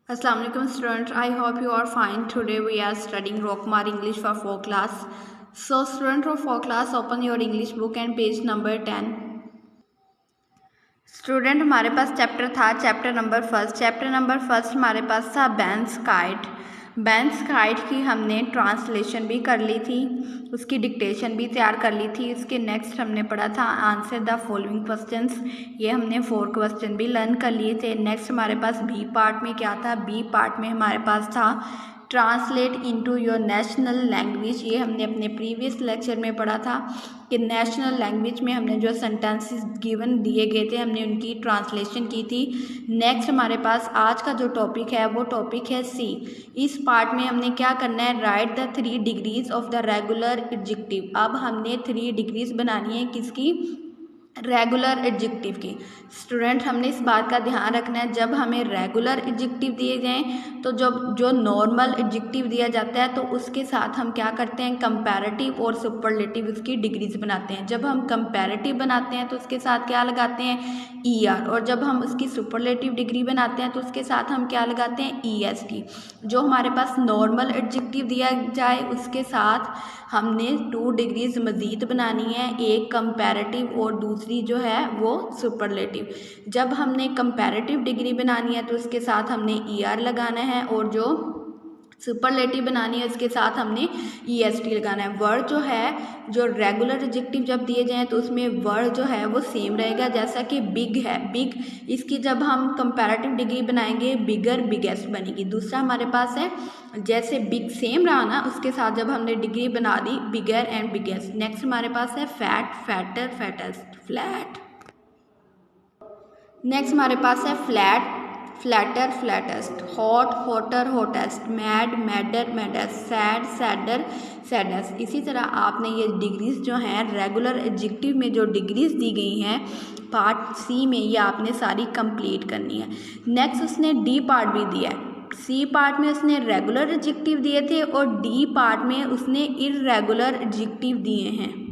Assalamu alaikum students, I hope you are fine. Today we are studying Rockmar English for 4 class. So student of 4 class, open your English book and page number 10. Student हमारे पास chapter था chapter number first हमारे पास था बेंस kite की हमने translation भी कर ली थी, उसकी डिक्टेशन भी तैयार कर ली थी। इसके नेक्स्ट हमने पढ़ा था आंसर द फॉलोइंग क्वेश्चंस, ये हमने 4 क्वेश्चन भी लर्न कर लिए थे। नेक्स्ट हमारे पास बी पार्ट में क्या था, बी पार्ट में हमारे पास था translate into your national language. ये हमने अपने प्रीवियस लेक्चर में पढ़ा था कि नेशनल लैंग्वेज में हमने जो सेंटेंसेस गिवन दिए गए थे हमने उनकी ट्रांसलेशन की थी। नेक्स्ट हमारे पास आज का जो टॉपिक है वो टॉपिक है सी। इस पार्ट में हमने क्या करना है, right the 3 degrees of the regular adjective. अब हमने 3 डिग्रीज बनानी है किसकी, रेगुलर एडजेक्टिव की। स्टूडेंट हमने इस बात का ध्यान रखना है जब हमें रेगुलर एडजेक्टिव दिए जाएं तो जब जो नॉर्मल एडजेक्टिव दिया जाता है तो उसके साथ हम क्या करते हैं, कंपैरेटिव और सुपरलेटिव उसकी डिग्रीज बनाते हैं। जब हम कंपैरेटिव बनाते हैं तो उसके साथ क्या लगाते हैं, ER, और जब हम उसकी सुपरलेटिव डिग्री बनाते हैं तो उसके साथ हम क्या लगाते हैं, EST। जो हमारे पास नॉर्मल एडजेक्टिव दिया जाए उसके साथ हमने 2 डिग्रीज मज़ीद बनानी है, एक कंपैरेटिव और दूसरी जो है वो सुपरलेटिव। जब हमने कंपैरेटिव डिग्री बनानी है तो उसके साथ हमने ER लगाना है और जो सुपरलेटिव बनानी है उसके साथ हमने EST लगाना है। वर्ड जो है, जो रेगुलर एडजेक्टिव जब दिए जाएँ तो उसमें वर्ड जो है वो सेम रहेगा। जैसा कि बिग है, बिग, इसकी जब हम कंपैरेटिव डिग्री बनाएंगे बिगर बिगेस्ट बनेगी। दूसरा हमारे पास है जैसे बिग सेम रहा ना, उसके साथ जब हमने डिग्री बना दी बिगर एंड बिगेस्ट। नेक्स्ट हमारे पास है fat, fatter, fattest, flat. Next हमारे पास है flat, flatter, flattest, hot, hotter, hottest, mad, madder, maddest, sad, sadder, saddest. इसी तरह आपने ये डिग्रीज जो हैं रेगुलर एडजेक्टिव में जो डिग्रीज दी गई हैं पार्ट सी में, ये आपने सारी कंप्लीट करनी है। नेक्स्ट उसने डी पार्ट भी दिया है। सी पार्ट में उसने रेगुलर एडजेक्टिव दिए थे और डी पार्ट में उसने इर्रेगुलर एडजेक्टिव दिए हैं।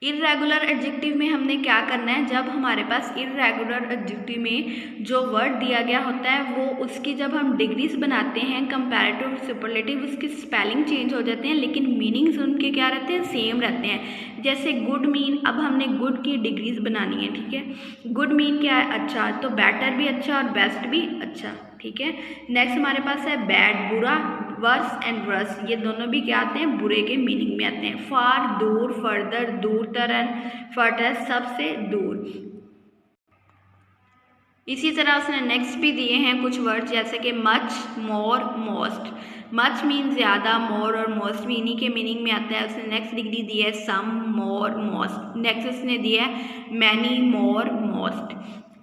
इर्रेगुलर एडजेक्टिव में हमने क्या करना है, जब हमारे पास इर्रेगुलर एडजेक्टिव में जो वर्ड दिया गया होता है वो उसकी जब हम डिग्रीज बनाते हैं कंपैरेटिव सुपरलेटिव, उसकी स्पेलिंग चेंज हो जाते हैं लेकिन मीनिंग्स उनके क्या रहते हैं, सेम रहते हैं। जैसे गुड मीन, अब हमने गुड की डिग्रीज बनानी है, ठीक है। गुड मीन क्या है, अच्छा, तो बेटर भी अच्छा और बेस्ट भी अच्छा, ठीक है। नेक्स्ट हमारे पास है बैड, बुरा, वर्स एंड वर्स, ये दोनों भी क्या आते हैं, बुरे के मीनिंग में आते हैं। फार, दूर, फर्दर, दूरतर एंड फर्टेस्ट, सबसे दूर। इसी तरह उसने नेक्स्ट भी दिए हैं कुछ वर्ड जैसे कि मच, मोर, मोस्ट। मच मीन ज़्यादा, मोर और मोस्ट भी इन्हीं के मीनिंग में आता है। उसने नेक्स्ट डिग्री दी है सम, मोर, मोस्ट। नेक्स्ट उसने दिया है मैनी, मोर, मोस्ट।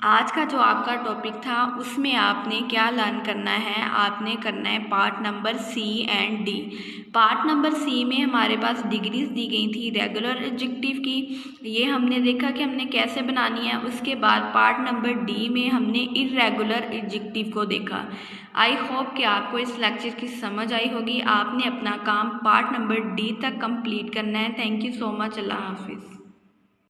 आज का जो आपका टॉपिक था उसमें आपने क्या लर्न करना है, आपने करना है part number C and D. Part number C में हमारे पास डिग्रीज दी गई थी रेगुलर एडजेक्टिव की, ये हमने देखा कि हमने कैसे बनानी है। उसके बाद पार्ट नंबर डी में हमने इर्रेगुलर एडजेक्टिव को देखा। आई होप कि आपको इस लेक्चर की समझ आई होगी। आपने अपना काम पार्ट नंबर डी तक कंप्लीट करना है। Thank you so much. अल्लाह हाफिज़।